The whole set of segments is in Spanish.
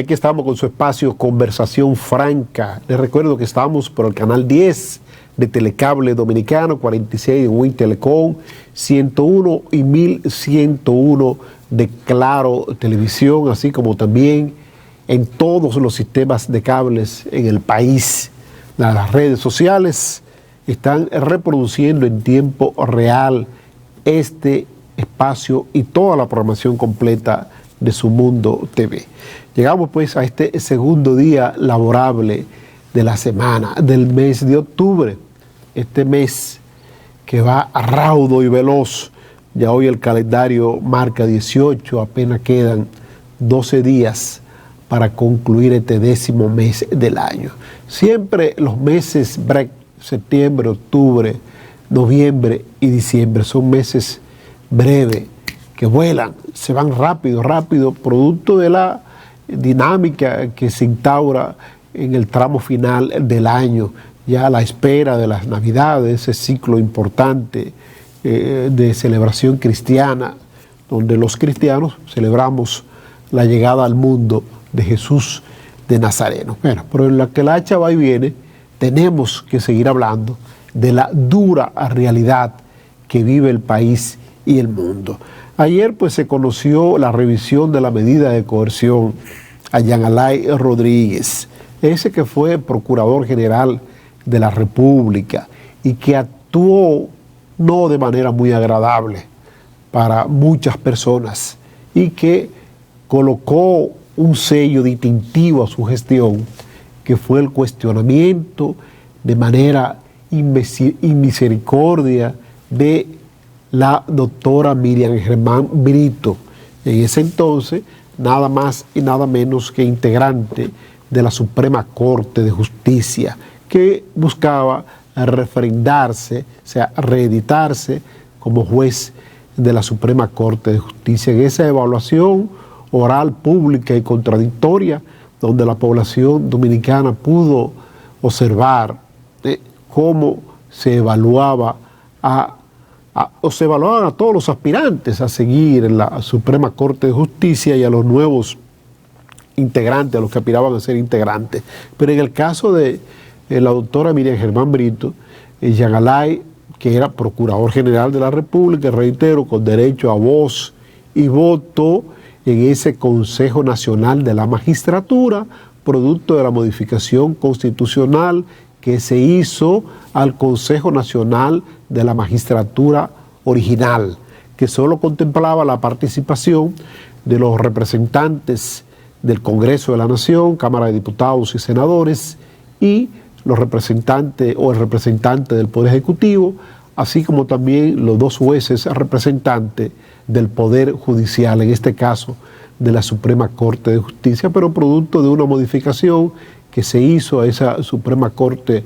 aquí estamos con su espacio Conversación Franca. Les recuerdo que estamos por el canal 10 de Telecable Dominicano, 46 de Win Telecom, 101 y 1101 de Claro Televisión, así como también en todos los sistemas de cables en el país. Las redes sociales están reproduciendo en tiempo real este espacio y toda la programación completa de Su Mundo TV. Llegamos pues a este segundo día laborable de la semana, del mes de octubre, este mes que va raudo y veloz. Ya hoy el calendario marca 18, apenas quedan 12 días para concluir este 10º mes del año. Siempre los meses break, septiembre, octubre, noviembre y diciembre, son meses breves, que vuelan, se van rápido, producto de la dinámica que se instaura en el tramo final del año, ya a la espera de las Navidades, ese ciclo importante de celebración cristiana, donde los cristianos celebramos la llegada al mundo de Jesús de Nazareno. Bueno, pero en la que la hacha va y viene, tenemos que seguir hablando de la dura realidad que vive el país y el mundo. Ayer pues se conoció la revisión de la medida de coerción a Jean Alain Rodríguez, ese que fue Procurador General de la República y que actuó no de manera muy agradable para muchas personas y que colocó un sello distintivo a su gestión, que fue el cuestionamiento de manera inmisericordia de la doctora Miriam Germán Brito, en ese entonces nada más y nada menos que integrante de la Suprema Corte de Justicia, que buscaba refrendarse, o sea, reeditarse como juez de la Suprema Corte de Justicia. En esa evaluación oral, pública y contradictoria, donde la población dominicana pudo observar cómo se evaluaba o se evaluaban a todos los aspirantes a seguir en la Suprema Corte de Justicia y a los nuevos integrantes, a los que aspiraban a ser integrantes. Pero en el caso de la doctora Miriam Germán Brito, Jean Alain, que era Procurador General de la República, reitero, con derecho a voz y voto en ese Consejo Nacional de la Magistratura, producto de la modificación constitucional que se hizo al Consejo Nacional de la Magistratura original, que solo contemplaba la participación de los representantes del Congreso de la Nación, Cámara de Diputados y Senadores, y los representantes o el representante del Poder Ejecutivo, así como también los dos jueces representantes del Poder Judicial, en este caso de la Suprema Corte de Justicia, pero producto de una modificación que se hizo a esa Suprema Corte,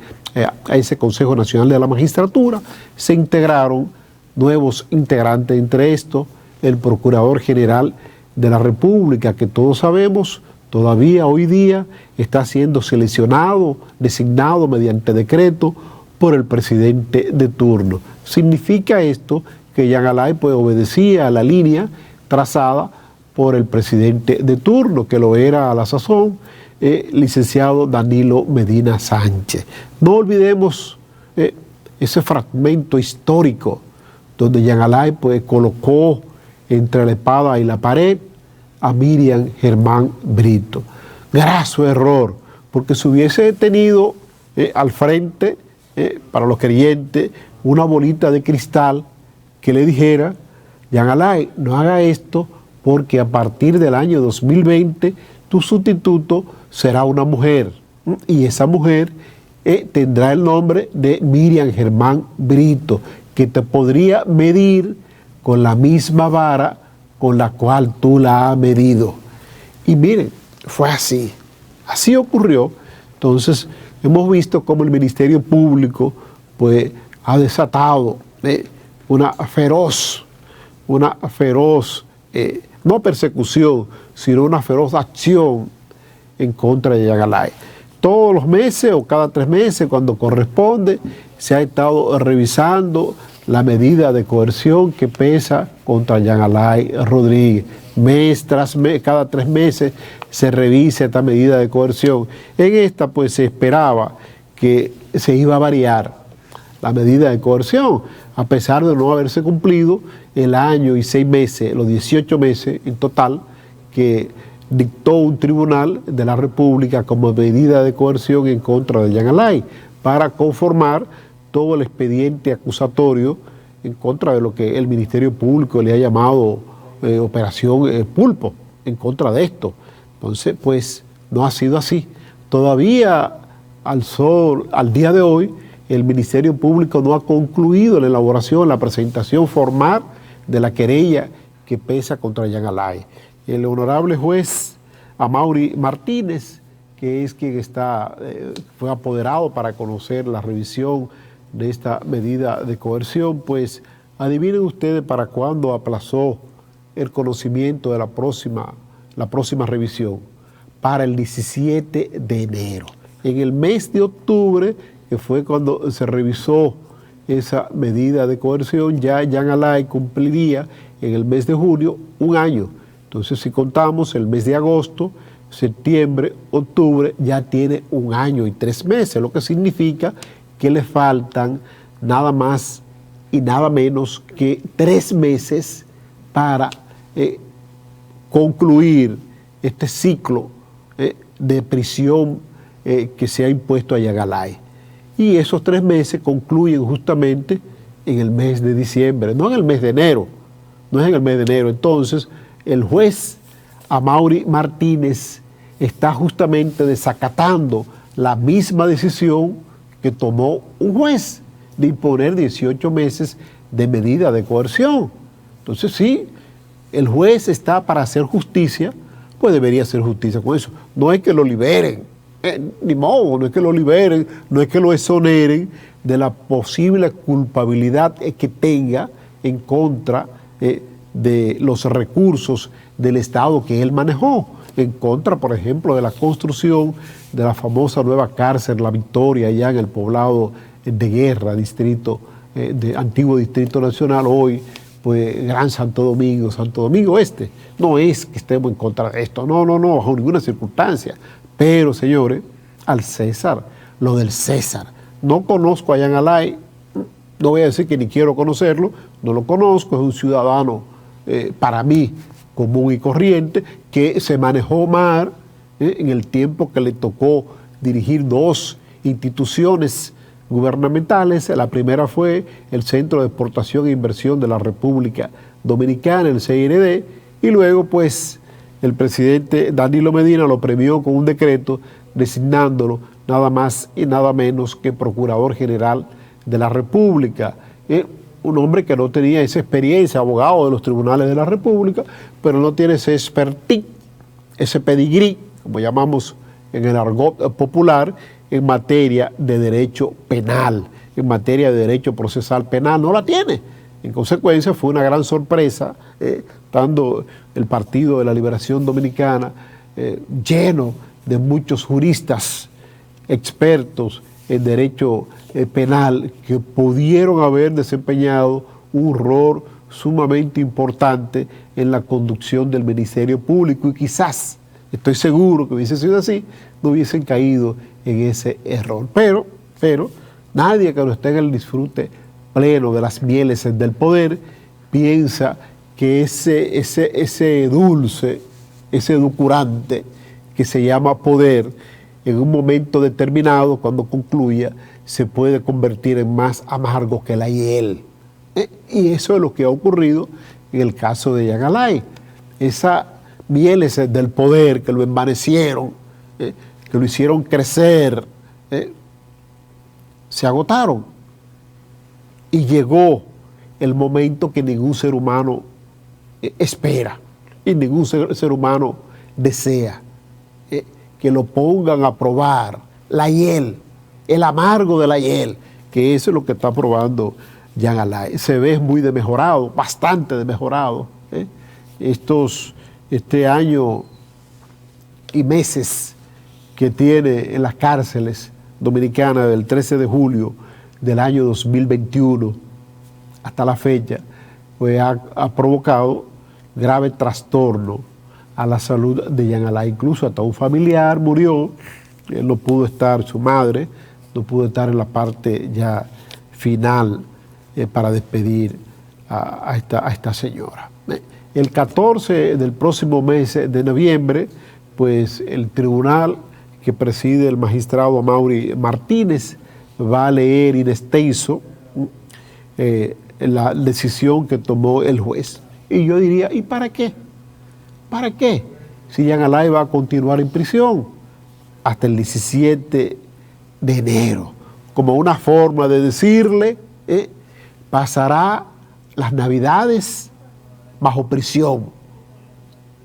a ese Consejo Nacional de la Magistratura, se integraron nuevos integrantes, entre estos el Procurador General de la República, que todos sabemos todavía hoy día está siendo seleccionado, designado mediante decreto por el presidente de turno. Significa esto que Jean Alain pues obedecía a la línea trazada por el presidente de turno, que lo era a la sazón, licenciado Danilo Medina Sánchez. No olvidemos ese fragmento histórico donde Jean Alain pues colocó entre la espada y la pared a Miriam Germán Brito. Graso error, porque si hubiese tenido al frente, para los creyentes, una bolita de cristal que le dijera: Jean Alain, no haga esto, porque a partir del año 2020 tu sustituto será una mujer, y esa mujer tendrá el nombre de Miriam Germán Brito, que te podría medir con la misma vara con la cual tú la has medido. Y miren, fue así ocurrió. Entonces hemos visto cómo el Ministerio Público pues ha desatado una feroz, no persecución, sino una feroz acción en contra de Jean Alain. Todos los meses o cada 3 meses, cuando corresponde, se ha estado revisando la medida de coerción que pesa contra Jean Alain Rodríguez. Mes tras mes, cada 3 meses se revisa esta medida de coerción. En esta pues se esperaba que se iba a variar la medida de coerción, a pesar de no haberse cumplido el año y 6 meses, los 18 meses en total, que dictó un tribunal de la República como medida de coerción en contra de Jean Alain, para conformar todo el expediente acusatorio en contra de lo que el Ministerio Público le ha llamado Operación Pulpo, en contra de esto. Entonces, pues, no ha sido así. Todavía al día de hoy, el Ministerio Público no ha concluido la elaboración, la presentación formal de la querella que pesa contra Jean Alain. El honorable juez Amaury Martínez, que es quien fue apoderado para conocer la revisión de esta medida de coerción, pues adivinen ustedes para cuándo aplazó el conocimiento de la próxima revisión, para el 17 de enero. En el mes de octubre, que fue cuando se revisó esa medida de coerción, ya Jean Alain cumpliría en el mes de junio 1 año. Entonces, si contamos el mes de agosto, septiembre, octubre, ya tiene 1 año y 3 meses, lo que significa que le faltan nada más y nada menos que 3 meses para concluir este ciclo de prisión que se ha impuesto a Jean Alain. Y esos 3 meses concluyen justamente en el mes de diciembre, no en el mes de enero, no es en el mes de enero. Entonces, el juez Amaury Martínez está justamente desacatando la misma decisión que tomó un juez de imponer 18 meses de medida de coerción. Entonces, sí, el juez está para hacer justicia, pues debería hacer justicia con eso. No es que lo liberen, ni modo, no es que lo liberen, no es que lo exoneren de la posible culpabilidad que tenga en contra de los recursos del Estado que él manejó, en contra, por ejemplo, de la construcción de la famosa nueva cárcel La Victoria, allá en el poblado de Guerra, antiguo Distrito Nacional, hoy pues Gran Santo Domingo Este. No es que estemos en contra de esto, no, bajo ninguna circunstancia. Pero, señores, al César, lo del César. No conozco a Jean Alain, no voy a decir que ni quiero conocerlo, no lo conozco, es un ciudadano para mí común y corriente, que se manejó mal en el tiempo que le tocó dirigir 2 instituciones gubernamentales. La primera fue el Centro de Exportación e Inversión de la República Dominicana, el CIRD, y luego pues el presidente Danilo Medina lo premió con un decreto designándolo nada más y nada menos que Procurador General de la República. Un hombre que no tenía esa experiencia, abogado de los tribunales de la República, pero no tiene ese expertise, ese pedigrí, como llamamos en el argot popular, en materia de derecho penal, en materia de derecho procesal penal, no la tiene. En consecuencia, fue una gran sorpresa, estando el Partido de la Liberación Dominicana lleno de muchos juristas expertos en derecho penal que pudieron haber desempeñado un rol sumamente importante en la conducción del Ministerio Público, y quizás, estoy seguro que hubiese sido así, no hubiesen caído en ese error. Pero nadie que no esté en el disfrute pleno de las mieles del poder piensa que ese dulce, ese edulcorante que se llama poder, en un momento determinado, cuando concluya, se puede convertir en más amargo que la hiel. Y eso es lo que ha ocurrido en el caso de Jean Alain. Esa mieles del poder que lo envanecieron, que lo hicieron crecer, se agotaron. Y llegó el momento que ningún ser humano espera y ningún ser humano desea, que lo pongan a probar la hiel, el amargo de la hiel, que eso es lo que está probando Jean Alain. Se ve muy demejorado, bastante demejorado. Este año y meses que tiene en las cárceles dominicanas del 13 de julio del año 2021, hasta la fecha, pues ha provocado grave trastorno a la salud de Jean Alain. Incluso hasta un familiar murió, él no pudo estar, su madre no pudo estar en la parte ya final para despedir a esta señora. El 14 del próximo mes de noviembre, pues el tribunal que preside el magistrado Amaury Martínez va a leer in extenso la decisión que tomó el juez. Y yo diría, ¿y para qué? ¿Para qué? Si Jean Alain va a continuar en prisión hasta el 17 de enero, como una forma de decirle, pasará las Navidades bajo prisión.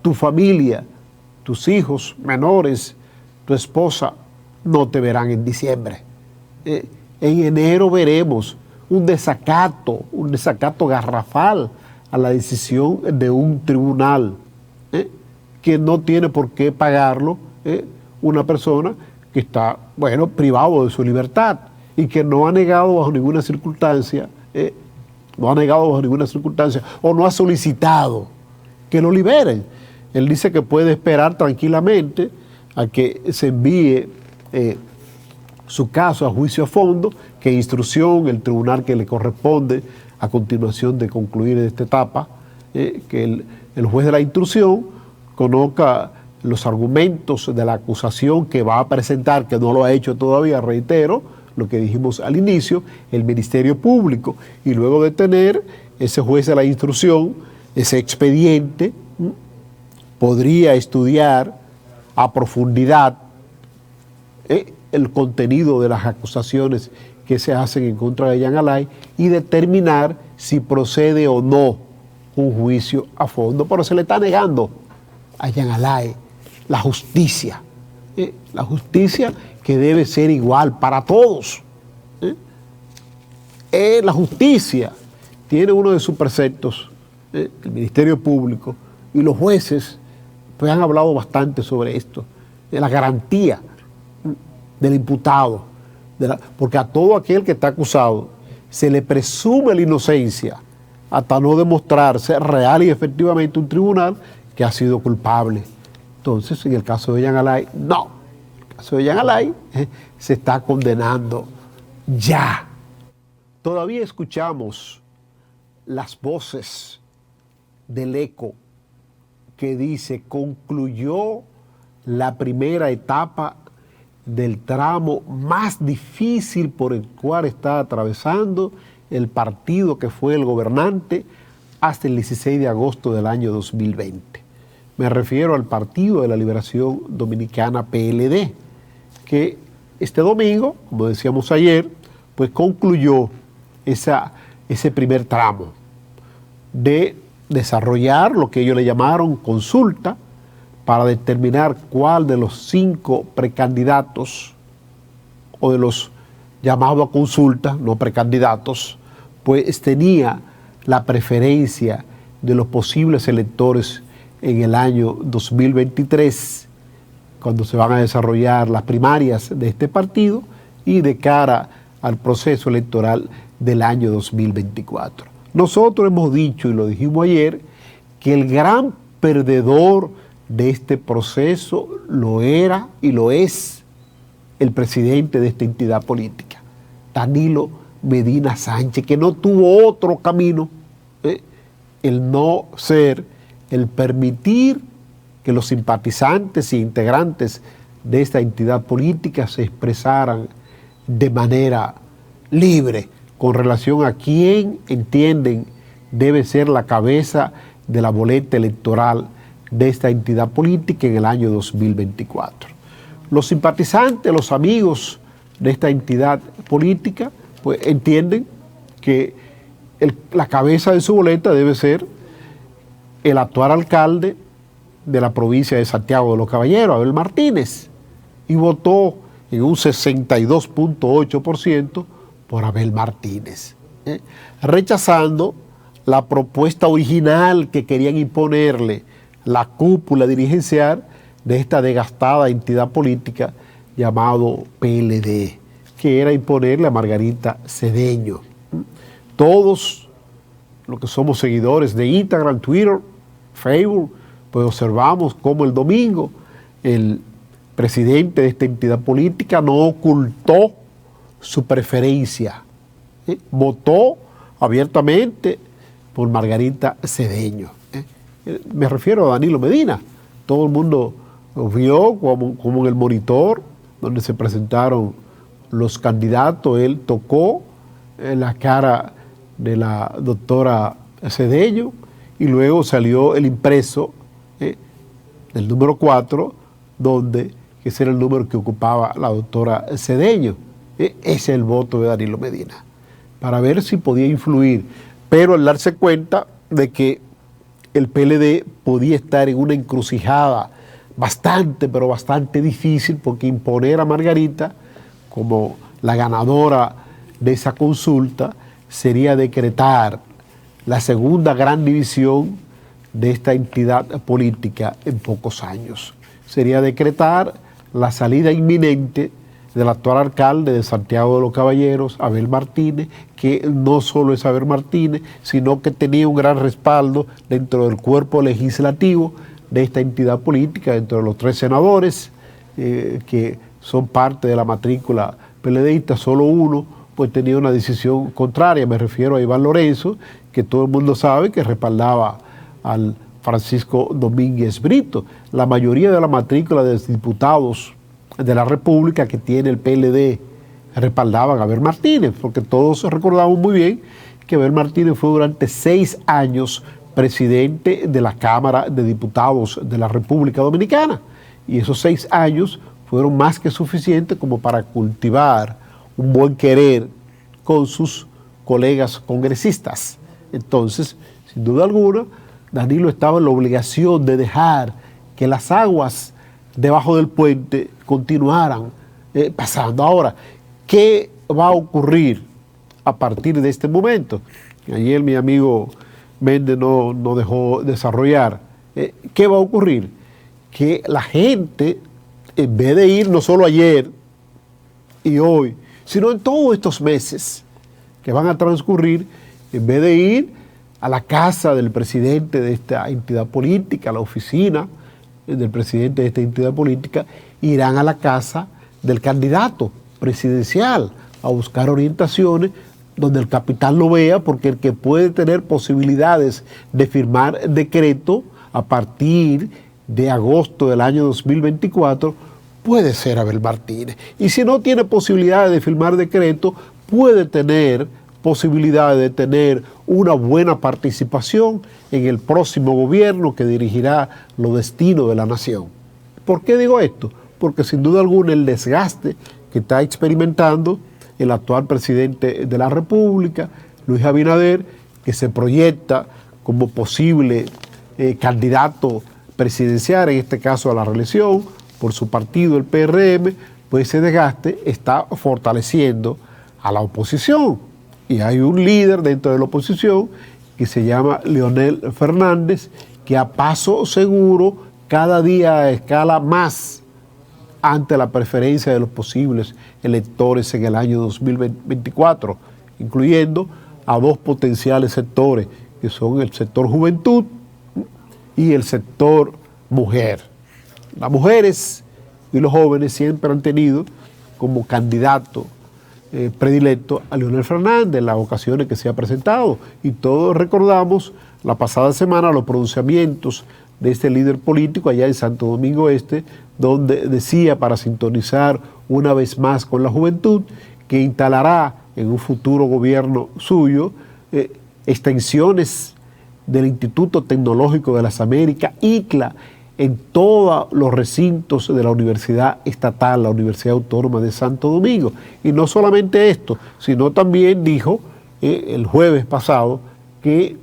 Tu familia, tus hijos menores, tu esposa, no te verán en diciembre. En enero veremos un desacato garrafal a la decisión de un tribunal que no tiene por qué pagarlo una persona que está, bueno, privado de su libertad y que no ha negado bajo ninguna circunstancia, o no ha solicitado que lo liberen. Él dice que puede esperar tranquilamente a que se envíe su caso a juicio a fondo, que instrucción, el tribunal que le corresponde a continuación de concluir esta etapa, que el juez de la instrucción conozca los argumentos de la acusación que va a presentar, que no lo ha hecho todavía, reitero, lo que dijimos al inicio, el Ministerio Público, y luego de tener ese juez de la instrucción, ese expediente, podría estudiar a profundidad el contenido de las acusaciones que se hacen en contra de Jean Alain y determinar si procede o no un juicio a fondo. Pero se le está negando a Jean Alain la justicia que debe ser igual para todos. La justicia tiene uno de sus preceptos, el Ministerio Público y los jueces pues han hablado bastante sobre esto, de la garantía del imputado, porque a todo aquel que está acusado se le presume la inocencia hasta no demostrarse real y efectivamente un tribunal que ha sido culpable. Entonces, en el caso de Jean Alain, no. En el caso de Jean Alain se está condenando ya. Todavía escuchamos las voces del eco que dice, concluyó la primera etapa del tramo más difícil por el cual está atravesando el partido que fue el gobernante hasta el 16 de agosto del año 2020. Me refiero al Partido de la Liberación Dominicana, PLD, que este domingo, como decíamos ayer, pues concluyó ese primer tramo de desarrollar lo que ellos le llamaron consulta para determinar cuál de los 5 precandidatos o de los llamados a consulta, no precandidatos, pues tenía la preferencia de los posibles electores en el año 2023, cuando se van a desarrollar las primarias de este partido y de cara al proceso electoral del año 2024. Nosotros hemos dicho, y lo dijimos ayer, que el gran perdedor de este proceso lo era y lo es el presidente de esta entidad política, Danilo Medina Sánchez, que no tuvo otro camino, el no ser, el permitir que los simpatizantes e integrantes de esta entidad política se expresaran de manera libre con relación a quién entienden debe ser la cabeza de la boleta electoral de esta entidad política en el año 2024. Los simpatizantes, los amigos de esta entidad política, pues entienden que la cabeza de su boleta debe ser el actual alcalde de la provincia de Santiago de los Caballeros, Abel Martínez, y votó en un 62.8% por Abel Martínez, rechazando la propuesta original que querían imponerle la cúpula dirigencial de esta desgastada entidad política llamado PLD, que era imponerle a Margarita Cedeño. Todos los que somos seguidores de Instagram, Twitter, Facebook, pues observamos cómo el domingo el presidente de esta entidad política no ocultó su preferencia, votó abiertamente por Margarita Cedeño. Me refiero a Danilo Medina. Todo el mundo vio como en el monitor donde se presentaron los candidatos, él tocó la cara de la doctora Cedeño y luego salió el impreso del número 4, donde ese era el número que ocupaba la doctora Cedeño. Ese es el voto de Danilo Medina, para ver si podía influir, pero al darse cuenta de que el PLD podía estar en una encrucijada bastante, pero bastante difícil, porque imponer a Margarita como la ganadora de esa consulta sería decretar la segunda gran división de esta entidad política en pocos años. Sería decretar la salida inminente del actual alcalde de Santiago de los Caballeros, Abel Martínez, que no solo es Abel Martínez, sino que tenía un gran respaldo dentro del cuerpo legislativo de esta entidad política, dentro de los 3 senadores que son parte de la matrícula PLDista, solo uno pues tenía una decisión contraria. Me refiero a Iván Lorenzo, que todo el mundo sabe que respaldaba al Francisco Domínguez Brito. La mayoría de la matrícula de los diputados de la República que tiene el PLD respaldaban a Abel Martínez, porque todos recordamos muy bien que Abel Martínez fue durante 6 años presidente de la Cámara de Diputados de la República Dominicana, y esos 6 años fueron más que suficientes como para cultivar un buen querer con sus colegas congresistas. Entonces, sin duda alguna, Danilo estaba en la obligación de dejar que las aguas debajo del puente continuaran pasando. Ahora, ¿qué va a ocurrir a partir de este momento? Ayer mi amigo Méndez no dejó desarrollar. ¿Qué va a ocurrir? Que la gente, en vez de ir no solo ayer y hoy, sino en todos estos meses que van a transcurrir, en vez de ir a la casa del presidente de esta entidad política, a la oficina del presidente de esta entidad política, irán a la casa del candidato presidencial a buscar orientaciones donde el capital lo vea, porque el que puede tener posibilidades de firmar decreto a partir de agosto del año 2024 puede ser Abel Martínez. Y si no tiene posibilidades de firmar decreto, puede tener posibilidades de tener una buena participación en el próximo gobierno que dirigirá los destinos de la nación. ¿Por qué digo esto? Porque sin duda alguna el desgaste que está experimentando el actual presidente de la República, Luis Abinader, que se proyecta como posible candidato presidencial, en este caso a la reelección, por su partido, el PRM, pues ese desgaste está fortaleciendo a la oposición. Y hay un líder dentro de la oposición que se llama Leonel Fernández, que a paso seguro cada día escala más ante la preferencia de los posibles electores en el año 2024, incluyendo a 2 potenciales sectores, que son el sector juventud y el sector mujer. Las mujeres y los jóvenes siempre han tenido como candidato predilecto a Leonel Fernández en las ocasiones que se ha presentado, y todos recordamos la pasada semana los pronunciamientos de este líder político allá en Santo Domingo Este, donde decía, para sintonizar una vez más con la juventud, que instalará en un futuro gobierno suyo extensiones del Instituto Tecnológico de las Américas, ICLA, en todos los recintos de la Universidad Estatal, la Universidad Autónoma de Santo Domingo. Y no solamente esto, sino también dijo el jueves pasado que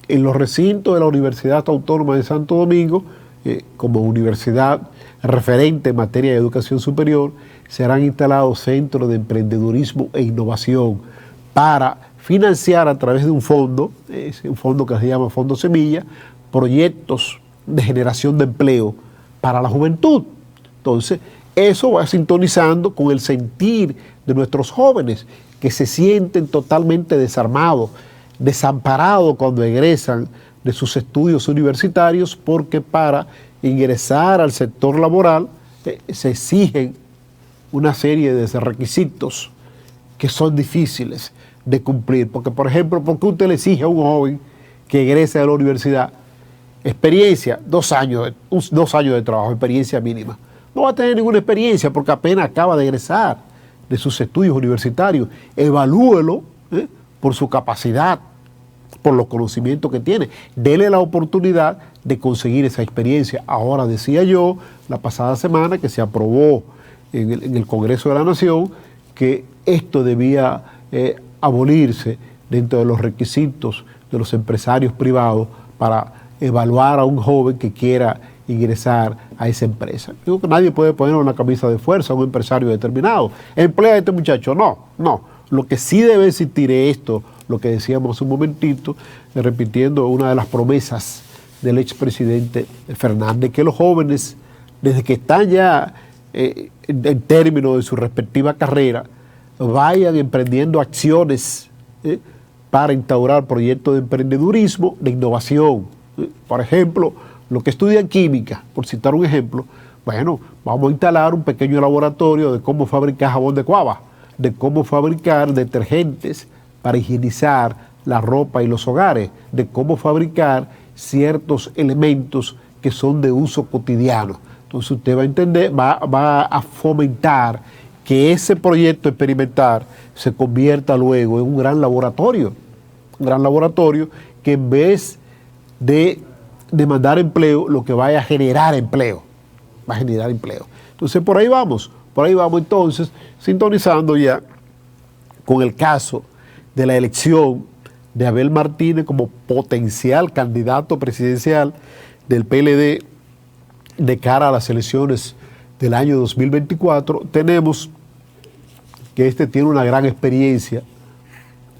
en los recintos de la Universidad Autónoma de Santo Domingo, como universidad referente en materia de educación superior, serán instalados centros de emprendedurismo e innovación para financiar a través de un fondo que se llama Fondo Semilla, proyectos de generación de empleo para la juventud. Entonces, eso va sintonizando con el sentir de nuestros jóvenes, que se sienten totalmente desarmados desamparados cuando egresan de sus estudios universitarios, porque para ingresar al sector laboral se exigen una serie de requisitos que son difíciles de cumplir. Porque, por ejemplo, ¿por qué usted le exige a un joven que egrese de la universidad experiencia? 2 años, 2 años de trabajo, experiencia mínima. No va a tener ninguna experiencia porque apenas acaba de egresar de sus estudios universitarios. Evalúelo por su capacidad, por los conocimientos que tiene. Dele la oportunidad de conseguir esa experiencia. Ahora, decía yo la pasada semana que se aprobó en el Congreso de la Nación que esto debía abolirse dentro de los requisitos de los empresarios privados para evaluar a un joven que quiera ingresar a esa empresa. Digo que nadie puede poner una camisa de fuerza a un empresario determinado. Emplea a este muchacho. No. Lo que sí debe existir es esto, lo que decíamos hace un momentito, repitiendo una de las promesas del expresidente Fernández, que los jóvenes, desde que están ya en términos de su respectiva carrera, vayan emprendiendo acciones para instaurar proyectos de emprendedurismo, de innovación. Por ejemplo, los que estudian química, por citar un ejemplo, bueno, vamos a instalar un pequeño laboratorio de cómo fabricar jabón de cuava, de cómo fabricar detergentes para higienizar la ropa y los hogares, de cómo fabricar ciertos elementos que son de uso cotidiano. Entonces usted va a entender, va a fomentar que ese proyecto experimental se convierta luego en un gran laboratorio que en vez de demandar empleo, lo que vaya a generar empleo, va a generar empleo. Entonces por ahí vamos entonces, sintonizando ya con el caso de la elección de Abel Martínez como potencial candidato presidencial del PLD de cara a las elecciones del año 2024, tenemos que este tiene una gran experiencia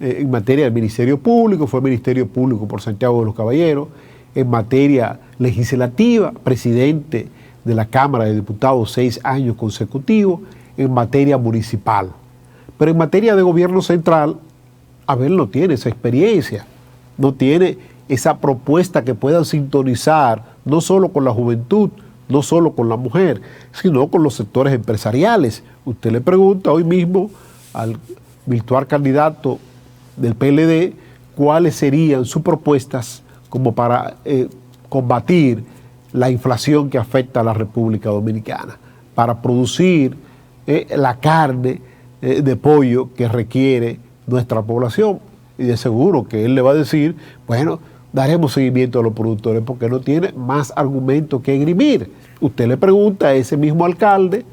en materia del Ministerio Público, fue Ministerio Público por Santiago de los Caballeros, en materia legislativa, presidente de la Cámara de Diputados 6 años consecutivos, en materia municipal. Pero en materia de gobierno central, Abel no tiene esa experiencia, no tiene esa propuesta que puedan sintonizar no solo con la juventud, no solo con la mujer, sino con los sectores empresariales. Usted le pregunta hoy mismo al virtual candidato del PLD cuáles serían sus propuestas como para combatir la inflación que afecta a la República Dominicana, para producir la carne de pollo que requiere nuestra población. Y de seguro que él le va a decir, bueno, daremos seguimiento a los productores porque no tiene más argumentos que esgrimir. Usted le pregunta a ese mismo alcalde,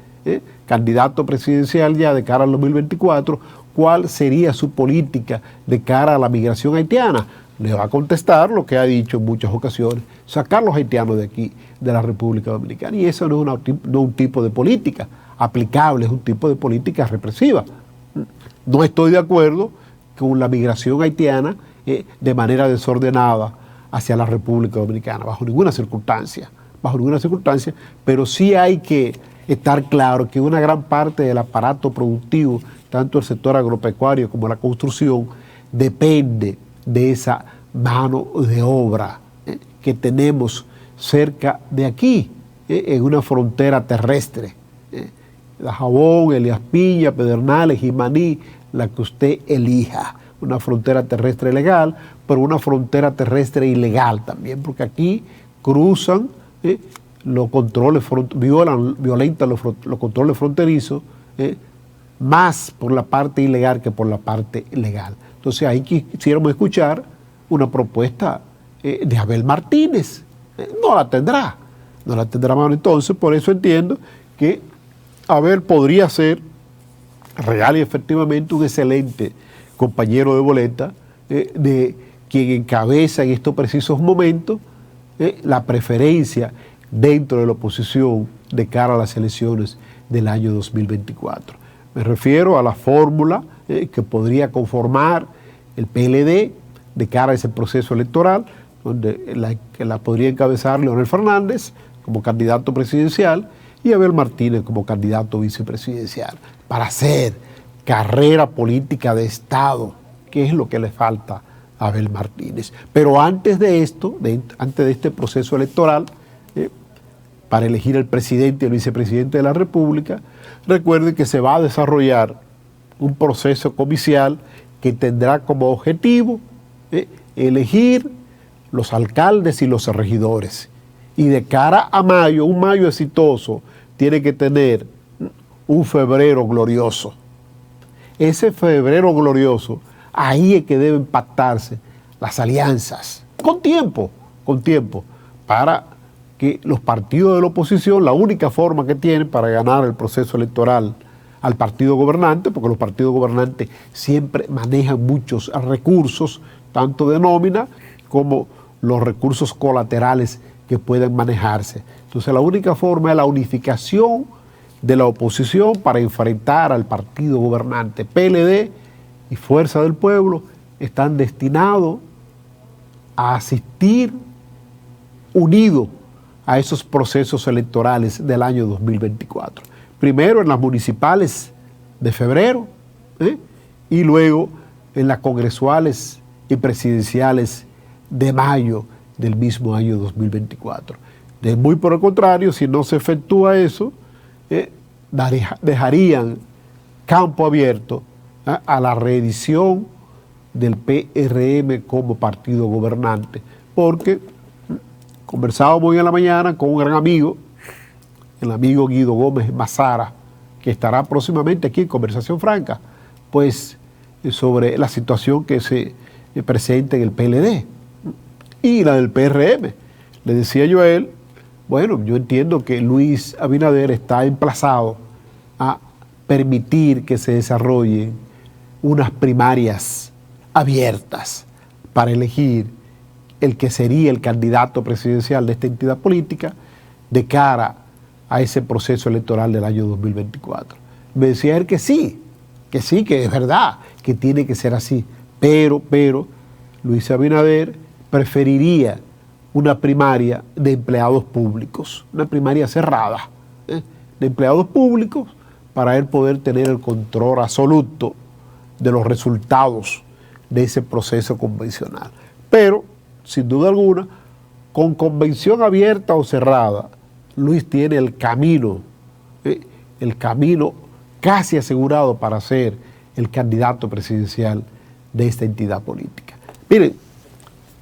candidato presidencial ya de cara al 2024, cuál sería su política de cara a la migración haitiana. Le va a contestar lo que ha dicho en muchas ocasiones, sacar los haitianos de aquí, de la República Dominicana. Y eso no es un tipo de política aplicable, es un tipo de política represiva. No estoy de acuerdo con la migración haitiana de manera desordenada hacia la República Dominicana, bajo ninguna circunstancia, pero sí hay que estar claro que una gran parte del aparato productivo, tanto el sector agropecuario como la construcción, depende de esa mano de obra que tenemos cerca de aquí, en una frontera terrestre. Dajabón, Elías Piña, Pedernales, Jimaní, la que usted elija. Una frontera terrestre legal, pero una frontera terrestre ilegal también, porque aquí cruzan los controles, violentan los controles fronterizos, más por la parte ilegal que por la parte legal. Entonces ahí quisiéramos escuchar una propuesta de Abel Martínez. No la tendrá, mano. Entonces, por eso entiendo que Abel podría ser real y efectivamente un excelente compañero de boleta, de quien encabeza en estos precisos momentos la preferencia dentro de la oposición de cara a las elecciones del año 2024. Me refiero a la fórmula que podría conformar el PLD de cara a ese proceso electoral, donde la podría encabezar Leonel Fernández como candidato presidencial y Abel Martínez como candidato vicepresidencial, para hacer carrera política de Estado, que es lo que le falta Abel Martínez. Pero antes de esto, antes de este proceso electoral, para elegir el presidente y el vicepresidente de la República, recuerden que se va a desarrollar un proceso comicial que tendrá como objetivo elegir los alcaldes y los regidores. Y de cara a mayo, un mayo exitoso tiene que tener un febrero glorioso. Ese febrero glorioso, ahí es que deben pactarse las alianzas, con tiempo, para que los partidos de la oposición, la única forma que tienen para ganar el proceso electoral al partido gobernante, porque los partidos gobernantes siempre manejan muchos recursos, tanto de nómina como los recursos colaterales que puedan manejarse. Entonces la única forma es la unificación de la oposición para enfrentar al partido gobernante. PLD y Fuerza del Pueblo están destinados a asistir unidos a esos procesos electorales del año 2024. Primero en las municipales de febrero y luego en las congresuales y presidenciales de mayo del mismo año 2024. De muy por el contrario, si no se efectúa eso, dejarían campo abierto a la reedición del PRM como partido gobernante, porque conversábamos hoy en la mañana con un gran amigo, el amigo Guido Gómez Mazara, que estará próximamente aquí en Conversación Franca, pues sobre la situación que se presenta en el PLD y la del PRM. Le decía yo a él, bueno, yo entiendo que Luis Abinader está emplazado a permitir que se desarrollen unas primarias abiertas para elegir el que sería el candidato presidencial de esta entidad política de cara a ese proceso electoral del año 2024. Me decía él que sí, que es verdad, que tiene que ser así, pero Luis Abinader preferiría una primaria de empleados públicos, una primaria cerrada, de empleados públicos, para él poder tener el control absoluto de los resultados de ese proceso convencional. Pero, sin duda alguna, con convención abierta o cerrada, Luis tiene el camino casi asegurado para ser el candidato presidencial de esta entidad política. Miren,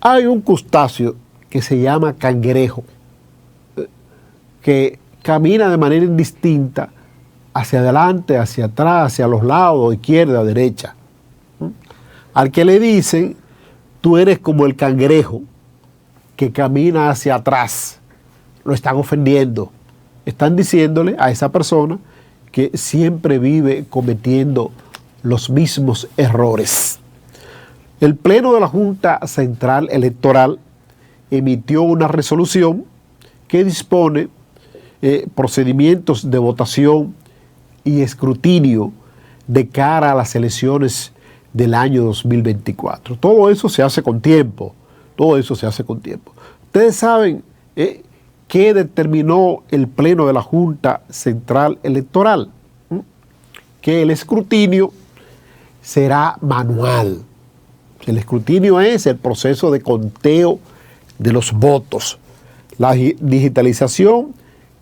hay un crustáceo que se llama cangrejo, que camina de manera indistinta hacia adelante, hacia atrás, hacia los lados, izquierda, derecha. Al que le dicen, tú eres como el cangrejo que camina hacia atrás, lo están ofendiendo. Están diciéndole a esa persona que siempre vive cometiendo los mismos errores. El Pleno de la Junta Central Electoral emitió una resolución que dispone procedimientos de votación y escrutinio de cara a las elecciones del año 2024. Todo eso se hace con tiempo, Ustedes saben qué determinó el Pleno de la Junta Central Electoral, que el escrutinio será manual. El escrutinio es el proceso de conteo de los votos, la digitalización,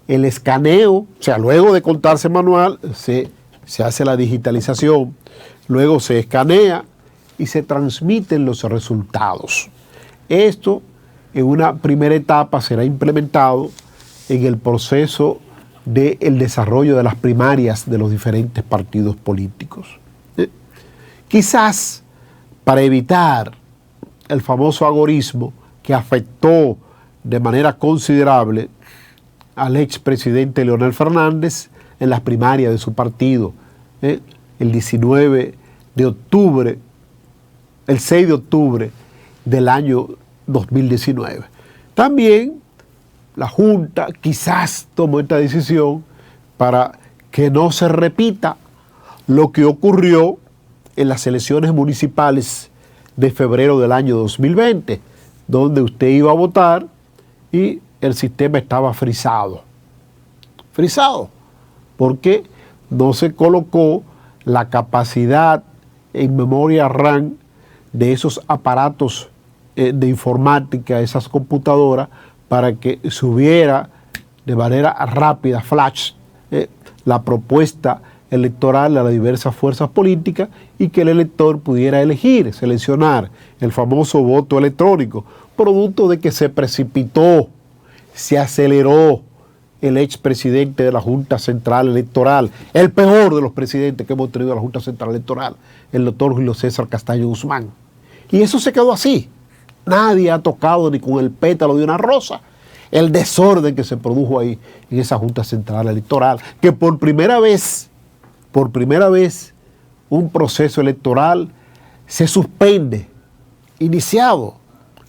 el escaneo, o sea, luego de contarse manual, se hace la digitalización, luego se escanea y se transmiten los resultados. Esto, en una primera etapa, será implementado en el proceso del desarrollo de las primarias de los diferentes partidos políticos. Quizás para evitar el famoso agorismo que afectó de manera considerable al expresidente Leonel Fernández en las primarias de su partido, el 19 de octubre, el 6 de octubre del año 2019. También la Junta quizás tomó esta decisión para que no se repita lo que ocurrió en las elecciones municipales de febrero del año 2020, donde usted iba a votar y el sistema estaba frisado, porque no se colocó la capacidad en memoria RAM de esos aparatos de informática, esas computadoras, para que subiera de manera rápida, flash, la propuesta electoral a las diversas fuerzas políticas y que el elector pudiera elegir, seleccionar el famoso voto electrónico, producto de que se precipitó, se aceleró el expresidente de la Junta Central Electoral, el peor de los presidentes que hemos tenido en la Junta Central Electoral, el doctor Julio César Castaño Guzmán. Y eso se quedó así. Nadie ha tocado ni con el pétalo de una rosa el desorden que se produjo ahí en esa Junta Central Electoral, que por primera vez, un proceso electoral se suspende, iniciado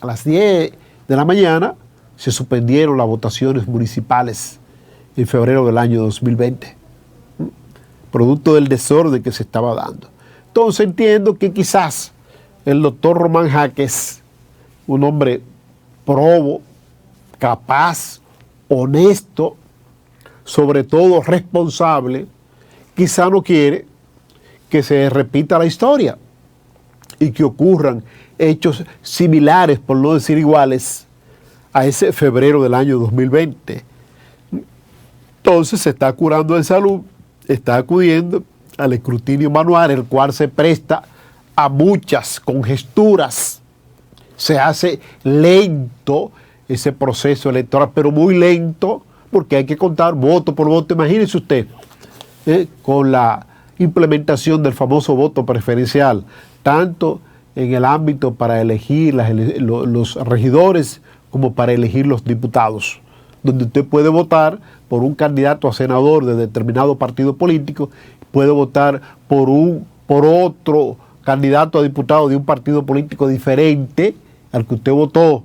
a las 10 de la mañana, se suspendieron las votaciones municipales en febrero del año 2020, producto del desorden que se estaba dando. Entonces entiendo que quizás el doctor Román Jaques, un hombre probo, capaz, honesto, sobre todo responsable, quizá no quiere que se repita la historia y que ocurran hechos similares, por no decir iguales, a ese febrero del año 2020. Entonces se está curando en salud, está acudiendo al escrutinio manual, el cual se presta a muchas conjeturas. Se hace lento ese proceso electoral, pero muy lento, porque hay que contar voto por voto. Imagínese usted, con la implementación del famoso voto preferencial, tanto en el ámbito para elegir los regidores como para elegir los diputados, donde usted puede votar por un candidato a senador de determinado partido político, puede votar por otro candidato a diputado de un partido político diferente al que usted votó,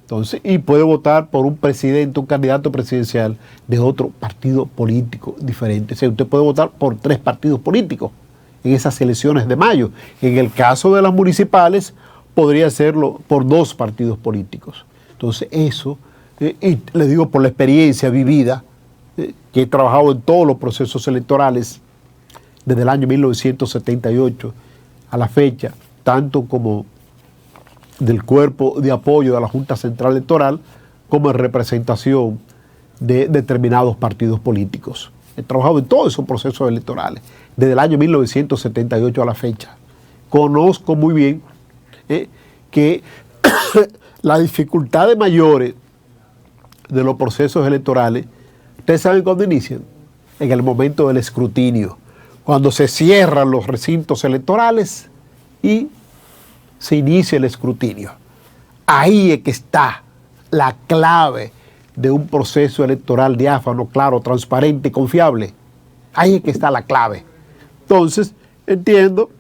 entonces, y puede votar por un presidente, un candidato presidencial de otro partido político diferente. O sea, usted puede votar por 3 partidos políticos en esas elecciones de mayo. En el caso de las municipales, podría hacerlo por 2 partidos políticos. Entonces, eso, y le digo por la experiencia vivida, que he trabajado en todos los procesos electorales desde el año 1978 a la fecha, tanto como del cuerpo de apoyo de la Junta Central Electoral como en representación de determinados partidos políticos. He trabajado en todos esos procesos electorales desde el año 1978 a la fecha. Conozco muy bien que las dificultades mayores de los procesos electorales, ustedes saben cuándo inician, en el momento del escrutinio, cuando se cierran los recintos electorales y se inicia el escrutinio. Ahí es que está la clave de un proceso electoral diáfano, claro, transparente y confiable. Ahí es que está la clave. Entonces, entiendo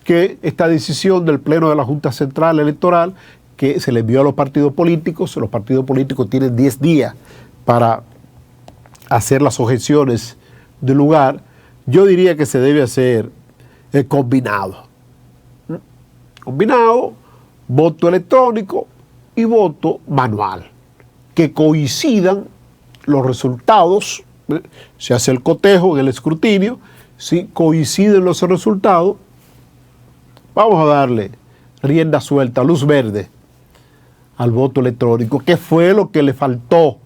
que esta decisión del Pleno de la Junta Central Electoral, que se le envió a los partidos políticos tienen 10 días para hacer las objeciones del lugar, yo diría que se debe hacer combinado. Combinado, voto electrónico y voto manual, que coincidan los resultados, se hace el cotejo en el escrutinio, si coinciden los resultados, vamos a darle rienda suelta, luz verde al voto electrónico, que fue lo que le faltó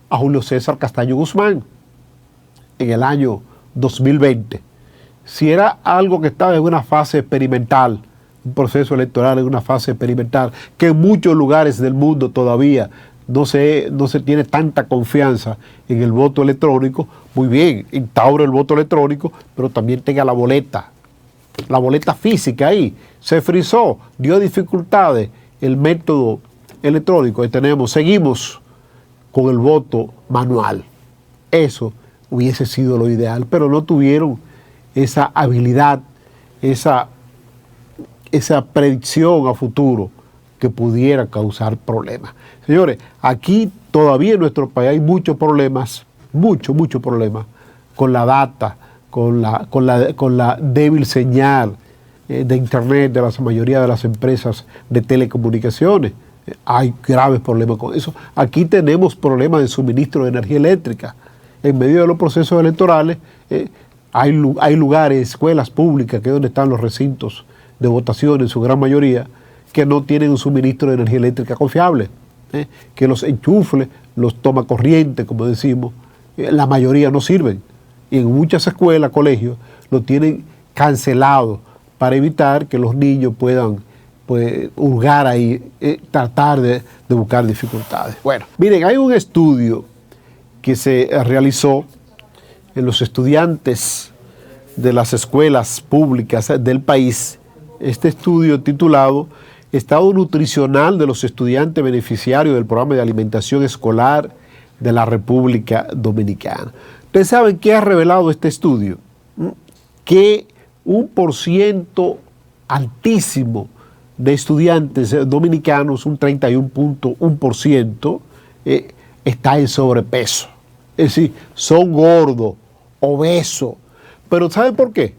a Julio César Castaño Guzmán en el año 2020. Si era algo que estaba en una fase experimental, un proceso electoral en una fase experimental, que en muchos lugares del mundo todavía no se tiene tanta confianza en el voto electrónico, muy bien, instaure el voto electrónico, pero también tenga la boleta física ahí. Se frizó, dio dificultades el método electrónico. Seguimos con el voto manual. Eso hubiese sido lo ideal, pero no tuvieron esa habilidad, esa predicción a futuro que pudiera causar problemas. Señores, aquí todavía en nuestro país hay muchos problemas, muchos problemas con la data, con la débil señal de internet de la mayoría de las empresas de telecomunicaciones. Hay graves problemas con eso. Aquí tenemos problemas de suministro de energía eléctrica. En medio de los procesos electorales hay lugares, escuelas públicas, que es donde están los recintos de votación en su gran mayoría, que no tienen un suministro de energía eléctrica confiable, que los enchufles, los toma corriente, como decimos, la mayoría no sirven. Y en muchas escuelas, colegios, lo tienen cancelado para evitar que los niños puedan hurgar ahí, tratar de buscar dificultades. Bueno, miren, hay un estudio que se realizó en los estudiantes de las escuelas públicas del país. Este estudio titulado Estado nutricional de los estudiantes beneficiarios del programa de alimentación escolar de la República Dominicana. Ustedes saben qué ha revelado este estudio, que un % altísimo de estudiantes dominicanos, un 31.1%, está en sobrepeso. Es decir, son gordos, obesos. Pero ¿saben por qué?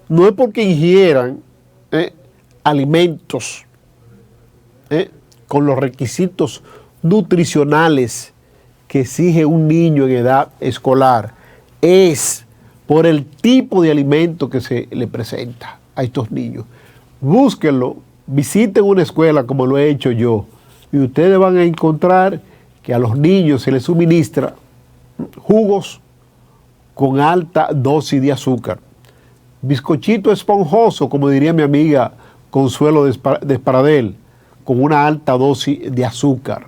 No es porque ingieran alimentos con los requisitos nutricionales que exige un niño en edad escolar, es por el tipo de alimento que se le presenta a estos niños. Búsquenlo, visiten una escuela como lo he hecho yo, y ustedes van a encontrar que a los niños se les suministra jugos con alta dosis de azúcar, bizcochito esponjoso, como diría mi amiga Consuelo Desparadel, con una alta dosis de azúcar.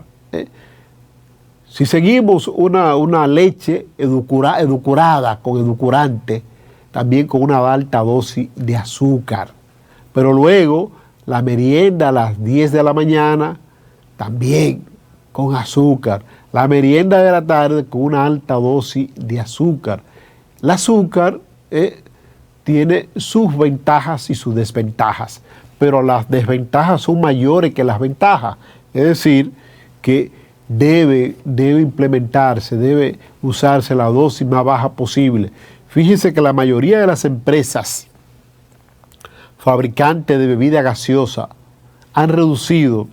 Si seguimos una leche edulcorada con edulcorante, también con una alta dosis de azúcar. Pero luego la merienda a las 10 de la mañana, también con azúcar. La merienda de la tarde con una alta dosis de azúcar. El azúcar tiene sus ventajas y sus desventajas, pero las desventajas son mayores que las ventajas. Es decir, que debe implementarse, debe usarse la dosis más baja posible. Fíjense que la mayoría de las empresas fabricantes de bebida gaseosa han reducido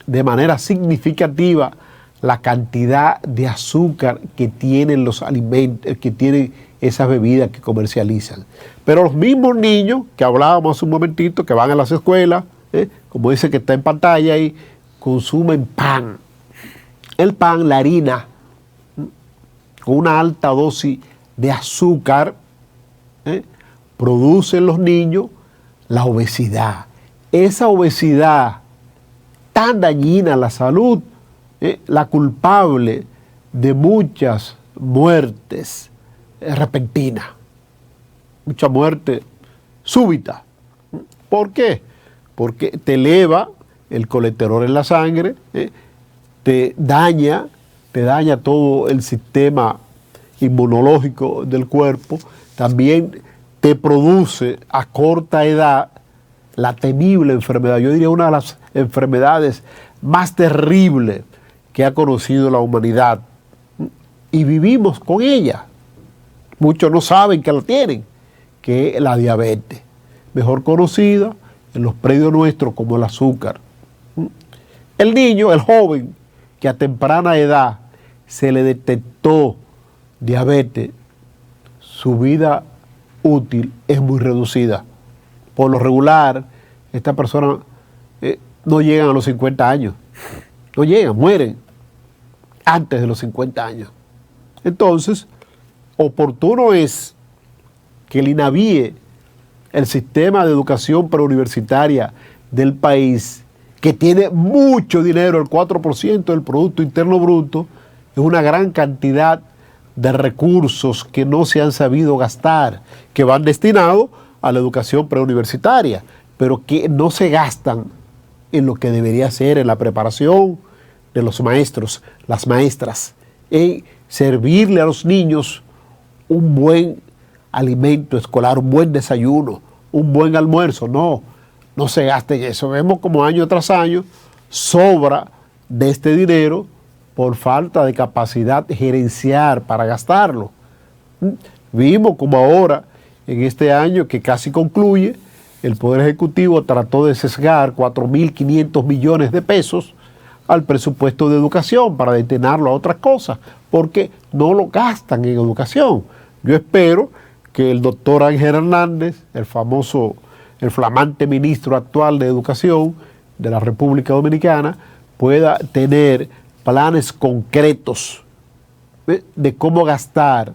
de manera significativa la cantidad de azúcar que tienen los alimentos, que tienen esas bebidas que comercializan. Pero los mismos niños que hablábamos hace un momentito, que van a las escuelas, como dice que está en pantalla ahí, consumen pan. El pan, la harina, con una alta dosis de azúcar, produce en los niños la obesidad. Esa obesidad tan dañina a la salud, la culpable de muchas muertes repentinas, mucha muerte súbita. ¿Por qué? Porque te eleva el colesterol en la sangre, te daña todo el sistema inmunológico del cuerpo, también te produce a corta edad la temible enfermedad, yo diría una de las enfermedades más terribles que ha conocido la humanidad, y vivimos con ella. Muchos no saben que la tienen, que es la diabetes, mejor conocida en los predios nuestros como el azúcar. El niño, el joven, que a temprana edad se le detectó diabetes, su vida útil es muy reducida. Por lo regular, estas personas no llegan a los 50 años. No llegan, mueren antes de los 50 años. Entonces, oportuno es que el INAVIE, el sistema de educación preuniversitaria del país, que tiene mucho dinero, el 4% del Producto Interno Bruto, es una gran cantidad de recursos que no se han sabido gastar, que van destinados a la educación preuniversitaria, pero que no se gastan en lo que debería ser, en la preparación de los maestros, las maestras, en servirle a los niños un buen alimento escolar, un buen desayuno, un buen almuerzo. No se gasta en eso. Vemos como año tras año sobra de este dinero por falta de capacidad gerencial para gastarlo. Vimos como ahora, en este año que casi concluye, el Poder Ejecutivo trató de sesgar 4.500 millones de pesos al presupuesto de educación para destinarlo a otras cosas, porque no lo gastan en educación. Yo espero que el doctor Ángel Hernández, el famoso el flamante ministro actual de Educación de la República Dominicana pueda tener planes concretos de cómo gastar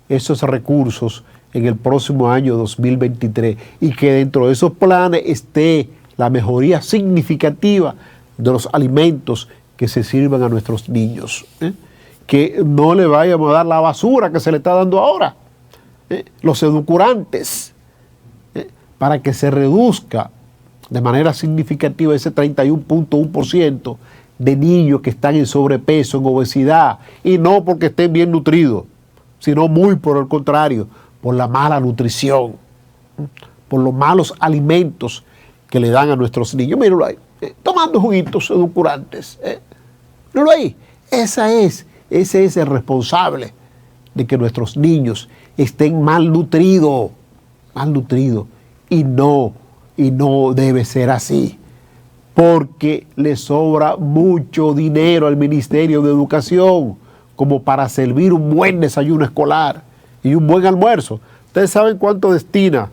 esos recursos en el próximo año 2023 y que dentro de esos planes esté la mejoría significativa de los alimentos que se sirvan a nuestros niños. Que no le vayamos a dar la basura que se le está dando ahora, los edulcorantes, para que se reduzca de manera significativa ese 31.1% de niños que están en sobrepeso, en obesidad, y no porque estén bien nutridos, sino muy por el contrario, por la mala nutrición, por los malos alimentos que le dan a nuestros niños. Mírenlo ahí, tomando juguitos edulcorantes. Mírenlo ahí, ese es el responsable de que nuestros niños estén malnutridos, y no debe ser así, porque le sobra mucho dinero al Ministerio de Educación como para servir un buen desayuno escolar y un buen almuerzo. ¿Ustedes saben cuánto destina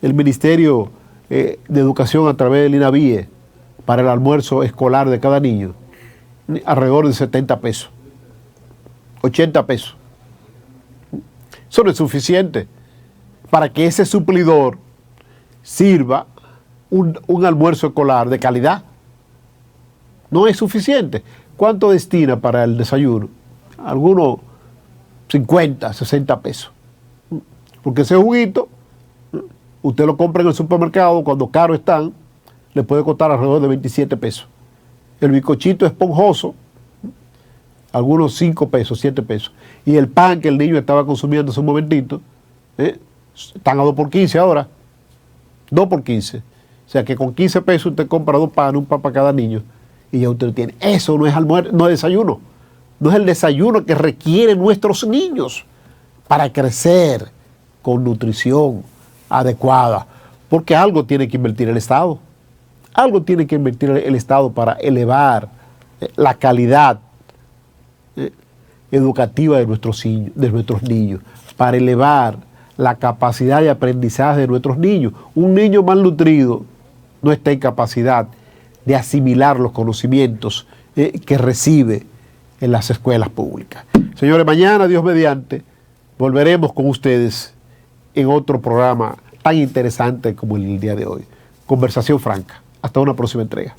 el Ministerio de Educación a través del INAVIE para el almuerzo escolar de cada niño? Alrededor de 70 pesos, 80 pesos. Eso no es suficiente para que ese suplidor sirva un almuerzo escolar de calidad. No es suficiente. ¿Cuánto destina para el desayuno? Algunos 50, 60 pesos. Porque ese juguito, usted lo compra en el supermercado, cuando caros están, le puede costar alrededor de 27 pesos. El bizcochito esponjoso, algunos 5 pesos, 7 pesos. Y el pan que el niño estaba consumiendo hace un momentito, están a 2 por 15 ahora. 2 por 15. O sea que con 15 pesos usted compra 2 panes, un pan para cada niño, y ya usted lo tiene. Eso no es almuerzo, no es desayuno. No es el desayuno que requieren nuestros niños para crecer con nutrición adecuada. Porque algo tiene que invertir el Estado. Algo tiene que invertir el Estado para elevar la calidad educativa de nuestros niños, para elevar la capacidad de aprendizaje de nuestros niños. Un niño malnutrido no está en capacidad de asimilar los conocimientos que recibe en las escuelas públicas. Señores, mañana, Dios mediante, volveremos con ustedes en otro programa tan interesante como el día de hoy. Conversación franca. Hasta una próxima entrega.